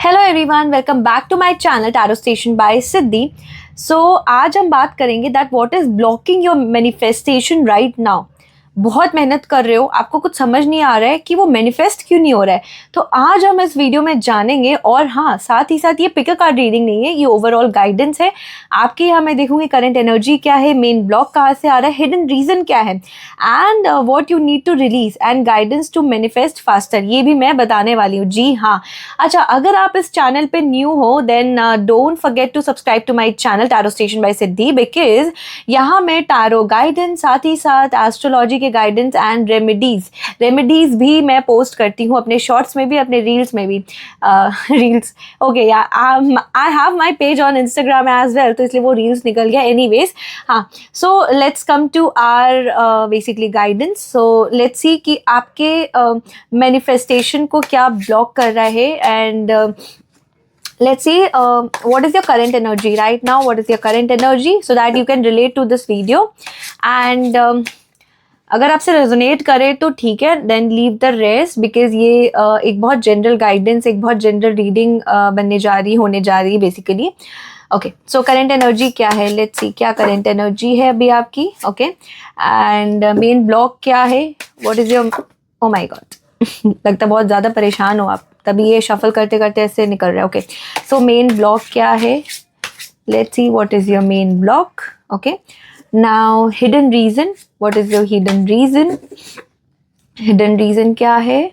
Hello everyone, welcome back to my channel tarot station by Siddhi. So आज हम बात करेंगे that what is blocking your manifestation right now. बहुत मेहनत कर रहे हो, आपको कुछ समझ नहीं आ रहा है कि वो मैनिफेस्ट क्यों नहीं हो रहा है, तो आज हम इस वीडियो में जानेंगे। और हाँ, साथ ही साथ ये पिक अ कार्ड रीडिंग नहीं है, ये ओवरऑल गाइडेंस है आपकी। यहाँ मैं देखूंगी करंट एनर्जी क्या है, मेन ब्लॉक कहाँ से आ रहा है, हिडन रीजन क्या है, and what you need to release and guidance to manifest faster, ये भी मैं बताने वाली हूँ। जी हाँ। अच्छा, अगर आप इस चैनल पे न्यू हो then don't forget to subscribe to my channel tarot station by Siddhi, because यहाँ मैं टैरो गाइडेंस, साथ ही साथ एस्ट्रोलॉजी के गाइडेंस एंड रेमेडीज भी मैं पोस्ट करती हूँ अपने शॉर्ट्स में भी, अपने रील्स में भी। Reels okay, I have my page on Instagram as well, तो इसलिए वो रील्स निकल गया। एनीवेज, हाँ, so let's come to our basically guidance. So let's see कि आपके मैनिफेस्टेशन को क्या ब्लॉक कर रहा है, and let's see what is your current energy right now, what is your current energy, so that you can relate to this video. And अगर आपसे resonate करे तो ठीक है, then leave the rest, because ये एक बहुत जनरल गाइडेंस, एक बहुत जनरल रीडिंग होने जा रही है basically. Okay, so current energy क्या है, लेट्स सी क्या करंट एनर्जी है अभी आपकी। ओके, एंड मेन ब्लॉक क्या है, what is your, oh my God लगता बहुत ज़्यादा परेशान हो आप, तभी ये शफल करते करते ऐसे निकल रहा है। ओके, सो मेन ब्लॉक क्या है, let's see what is your main block. Okay, now hidden reason, what is your hidden reason, hidden reason क्या है,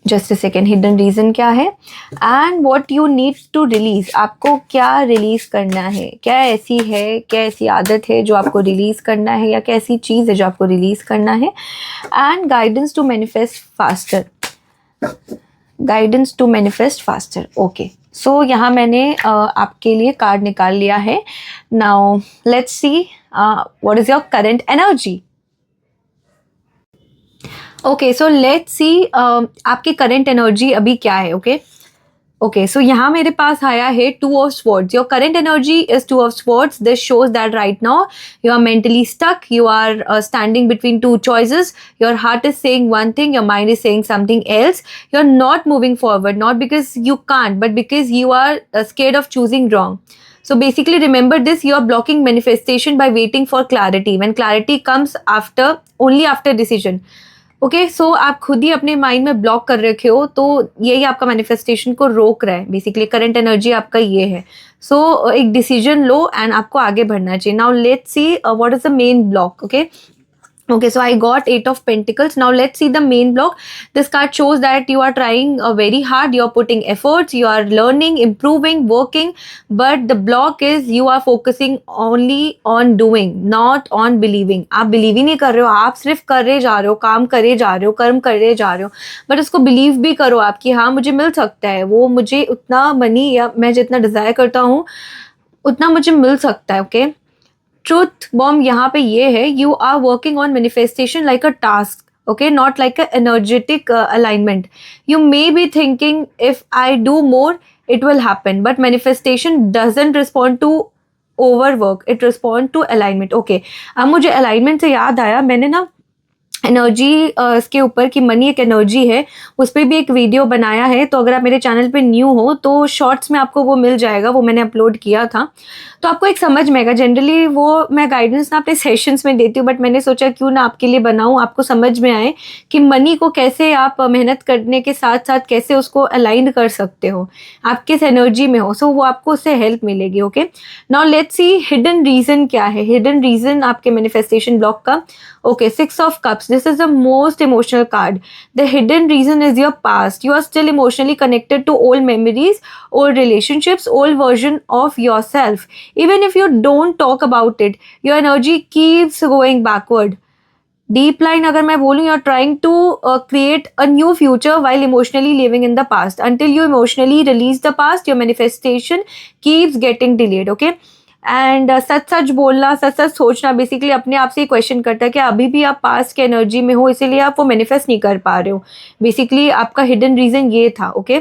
just a second, hidden reason क्या है, and what you need to release, आपको क्या release करना है, क्या ऐसी है, क्या ऐसी आदत है जो आपको रिलीज करना है, या क्या ऐसी चीज़ है जो आपको रिलीज करना है, and guidance to manifest faster, guidance to manifest faster. Okay, so यहाँ मैंने आपके लिए कार्ड निकाल लिया है। Now let's see what is your current energy. Okay, so let's see आपकी करंट एनर्जी अभी क्या है। ओके ओके, सो यहाँ मेरे पास आया है two of swords. Your current energy is two of swords. This shows that right now you are mentally stuck, you are standing between two choices, your heart is saying one thing, your mind is saying something else, you're not moving forward, not because you can't but because you are scared of choosing wrong. So basically remember this, you are blocking manifestation by waiting for clarity, when clarity comes after, only after decision. Okay, so आप खुद ही अपने mind में block कर रखे हो, तो यही आपका मैनिफेस्टेशन को रोक रहा है बेसिकली। करंट एनर्जी आपका ये है। सो एक डिसीजन लो एंड आपको आगे बढ़ना चाहिए। Now let's see what is the main block. Okay, so I got 8 of Pentacles. Now let's see the main block. This card shows that you are trying very hard, you are putting efforts, you are learning, improving, working, but the block is you are focusing only on doing, not on believing. आप believe ही नहीं कर रहे हो, आप सिर्फ कर रहे जा रहे हो, काम करे जा रहे हो, कर्म करे जा रहे हो, but उसको believe भी करो आप कि हाँ मुझे मिल सकता है, वो मुझे उतना मनी या मैं जितना डिज़ायर करता हूँ उतना मुझे मिल सकता है। ओके, ट्रूथ बॉम्ब यहाँ पे ये है, you are working on manifestation like a task, okay, not like a energetic alignment. You may be thinking if I do more it will happen, but manifestation doesn't respond to overwork, it respond to alignment. Okay, अब मुझे alignment से याद आया, मैंने ना energy इसके ऊपर कि मनी एक एनर्जी है, उस पर भी एक वीडियो बनाया है, तो अगर आप मेरे चैनल पे न्यू हो तो शॉर्ट्स में आपको वो मिल जाएगा, वो मैंने अपलोड किया था, तो आपको एक समझ में आएगा। जनरली वो मैं गाइडेंस ना अपने सेशंस में देती हूँ, बट मैंने सोचा क्यों ना आपके लिए बनाऊँ, आपको समझ में आए कि मनी को कैसे आप मेहनत करने के साथ साथ कैसे उसको अलाइन कर सकते हो, आप किस एनर्जी में हो, सो वो आपको उससे हेल्प मिलेगी। Okay, now let's C hidden reason क्या है, हिडन रीजन आपके मैनिफेस्टेशन ब्लॉक का। Okay, 6 of Cups. This is the most emotional card. The hidden reason is your past. You are still emotionally connected to old memories, old relationships, old version of yourself. Even if you don't talk about it, your energy keeps going backward. Deep line अगर मैं बोलूँ, you are trying to create a new future while emotionally living in the past. Until you emotionally release the past, your manifestation keeps getting delayed. Okay. And सच सच बोलना, सच सच सोचना, basically अपने आप से क्वेश्चन करता है कि अभी भी आप पास्ट के एनर्जी में हो, इसीलिए आप वो मैनिफेस्ट नहीं कर पा रहे हो। बेसिकली आपका हिडन रीजन ये था। ओके,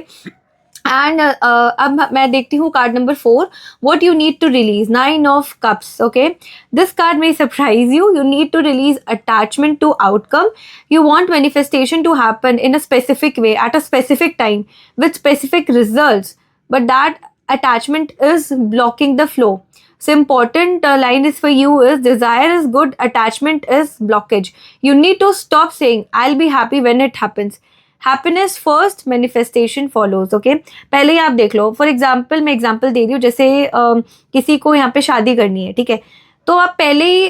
एंड अब मैं देखती हूँ card number 4, what you need to release, 9 of cups. Okay, this card may surprise you. You need to release attachment to outcome. You want manifestation to happen in a specific way at a specific time with specific results, but that attachment is blocking the flow. So important line is for you is, desire is good, attachment is blockage. You need to stop saying I'll be happy when it happens. Happiness first, manifestation follows. Okay, पहले ही आप देख लो. For example, मैं example दे रही हूँ, जैसे किसी को यहाँ पे शादी करनी है, ठीक है, तो आप पहले ही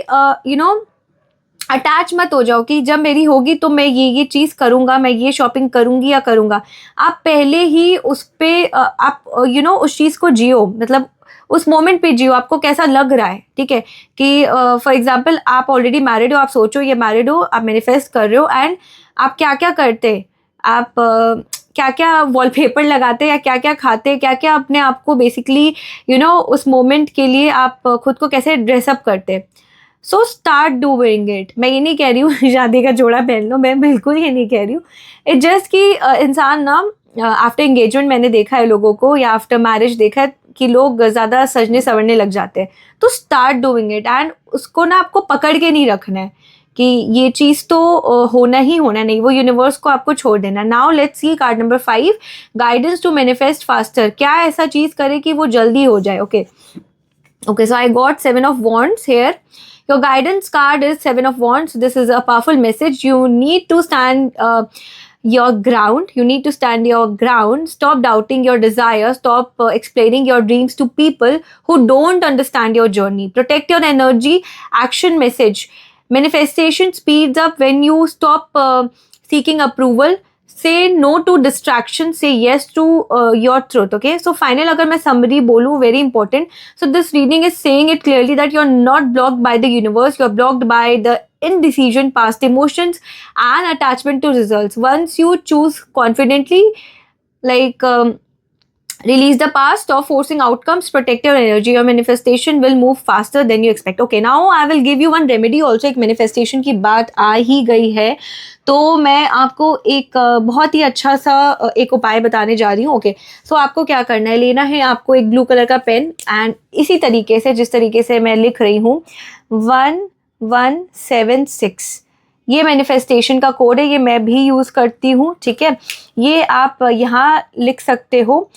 अटैच मत हो जाओ कि जब मेरी होगी तो मैं ये चीज़ करूँगा, मैं ये शॉपिंग करूँगी या करूँगा. आप पहले ही उस पर आप उस चीज़ को जियो, मतलब उस मोमेंट पे जियो, आपको कैसा लग रहा है, ठीक है. कि फॉर एग्जाम्पल आप ऑलरेडी मैरिड हो, आप सोचो ये मैरिड हो, आप मैनिफेस्ट कर रहे हो, एंड आप क्या क्या करते, आप क्या क्या वॉलपेपर लगाते, या क्या क्या खाते, क्या क्या अपने आप को बेसिकली उस मोमेंट के लिए आप खुद को कैसे ड्रेसअप करते. So start doing it. मैं ये नहीं कह रही हूँ शादी का जोड़ा पहन लो, मैं बिल्कुल ये नहीं कह रही हूँ. इट जस्ट कि इंसान ना आफ्टर एंगेजमेंट मैंने देखा है लोगों को, या आफ्टर मैरिज देखा है कि लोग ज़्यादा सजने संवरने लग जाते हैं. तो स्टार्ट डूइंग इट, एंड उसको ना आपको पकड़ के नहीं रखना है कि ये चीज़ तो होना ही होना, नहीं, वो यूनिवर्स को आपको छोड़ देना. Now let's see card number 5, guidance to manifest faster. क्या ऐसा चीज़ करे कि वो जल्दी हो जाए. Okay, so I got 7 of wands here. Your guidance card is 7 of wands. This is a powerful message. You need to stand your ground. You need to stand your ground. Stop doubting your desires. Stop explaining your dreams to people who don't understand your journey. Protect your energy. Action message. Manifestation speeds up when you stop seeking approval. Say no to distraction. Say yes to your truth. Okay, so final अगर मैं summary बोलूँ, very important. So this reading is saying it clearly that you're not blocked by the universe. You're blocked by the indecision, past emotions, and attachment to results. Once you choose confidently, like release the past, stop forcing outcomes, protect your energy, your manifestation will move faster than you expect. Okay, now I will give you one remedy also. एक manifestation की बात आ ही गई है, तो मैं आपको एक बहुत ही अच्छा सा एक उपाय बताने जा रही हूँ. ओके, सो आपको क्या करना है, लेना है आपको एक ब्लू कलर का पेन, एंड इसी तरीके से जिस तरीके से मैं लिख रही हूँ 1176, ये मैनिफेस्टेशन का कोड है, ये मैं भी यूज़ करती हूँ, ठीक है. ये आप यहाँ लिख सकते हो,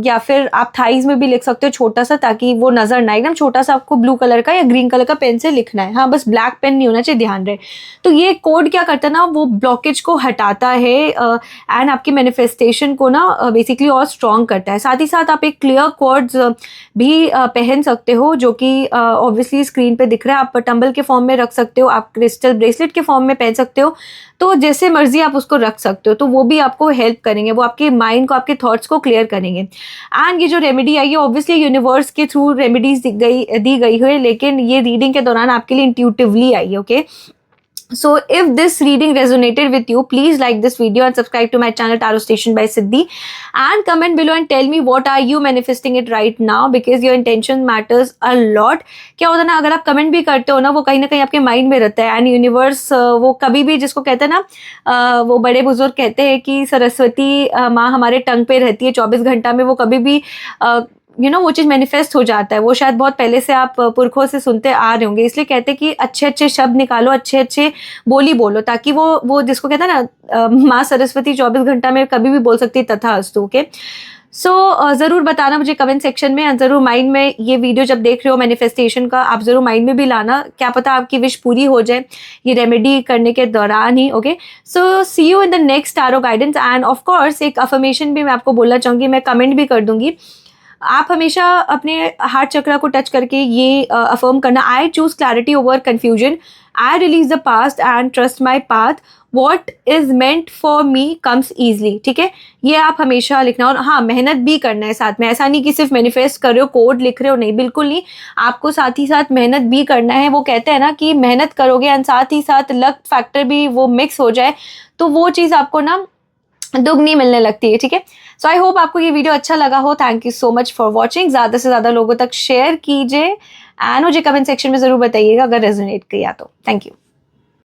या फिर आप थाइज में भी लिख सकते हो छोटा सा, ताकि वो नज़र ना, एकदम छोटा सा आपको ब्लू कलर का या ग्रीन कलर का पेन से लिखना है. हाँ, बस ब्लैक पेन नहीं होना चाहिए, ध्यान रहे. तो ये कोड क्या करता है ना, वो ब्लॉकेज को हटाता है एंड आपकी मैनिफेस्टेशन को ना बेसिकली और स्ट्रॉन्ग करता है. साथ ही साथ आप एक क्लियर कोड्स भी पहन सकते हो, जो कि ऑब्वियसली स्क्रीन पे दिख रहा है. आप टंबल के फॉर्म में रख सकते हो, आप क्रिस्टल ब्रेसलेट के फॉर्म में पहन सकते हो, तो जैसे मर्जी आप उसको रख सकते हो. तो वो भी आपको हेल्प करेंगे, वो आपके माइंड को, आपके थॉट्स को क्लियर करेंगे. एंड ये जो रेमेडी आई है, ऑब्वियसली यूनिवर्स के थ्रू रेमेडीज दी गई है, लेकिन ये रीडिंग के दौरान आपके लिए इंट्यूटिवली आई है. Okay, so if this reading resonated with you, please like this video and subscribe to my channel Tarot Station by Siddhi, and comment below and tell me what are you manifesting it right now, because your intention matters a lot. क्या होता है ना, अगर आप comment भी करते हो ना, वो कहीं ना कहीं आपके माइंड में रहता है, एंड यूनिवर्स वो कभी भी, जिसको कहते हैं ना वो बड़े बुजुर्ग कहते हैं कि सरस्वती माँ हमारे टंग पे रहती है 24 घंटा में, वो कभी भी वो चीज़ मैनिफेस्ट हो जाता है. वो शायद बहुत पहले से आप पुरखों से सुनते आ रहे होंगे, इसलिए कहते हैं कि अच्छे अच्छे शब्द निकालो, अच्छे अच्छे बोली बोलो, ताकि वो जिसको कहते हैं ना माँ सरस्वती 24 घंटा में कभी भी बोल सकती है तथास्तु. ओके, सो ज़रूर बताना मुझे कमेंट सेक्शन में, एंड ज़रूर माइंड में ये वीडियो जब देख रहे हो मैनिफेस्टेशन का, आप ज़रूर माइंड में भी लाना, क्या पता आपकी विश पूरी हो जाए ये रेमेडी करने के दौरान ही. Okay, so see you in the next tarot guidance. And of course एक अफर्मेशन भी मैं आपको बोलना चाहूँगी, मैं कमेंट भी कर दूँगी. आप हमेशा अपने हार्ट चक्रा को टच करके ये अफर्म करना, I choose clarity over confusion, I release the past and trust my path, what is meant for me comes easily. ठीक है, ये आप हमेशा लिखना. और हाँ, मेहनत भी करना है साथ में. ऐसा नहीं कि सिर्फ मैनिफेस्ट कर रहे हो, कोड लिख रहे हो, नहीं, बिल्कुल नहीं. आपको साथ ही साथ मेहनत भी करना है. वो कहते हैं ना कि मेहनत करोगे एंड साथ ही साथ लक फैक्टर भी वो मिक्स हो जाए, तो वो चीज़ आपको ना दुगनी मिलने लगती है. ठीक है, सो आई होप आपको ये वीडियो अच्छा लगा हो. Thank you so much for watching. ज़्यादा से ज़्यादा लोगों तक शेयर कीजिए, एंड मुझे कमेंट सेक्शन में ज़रूर बताइएगा अगर रेजोनेट किया तो. Thank you.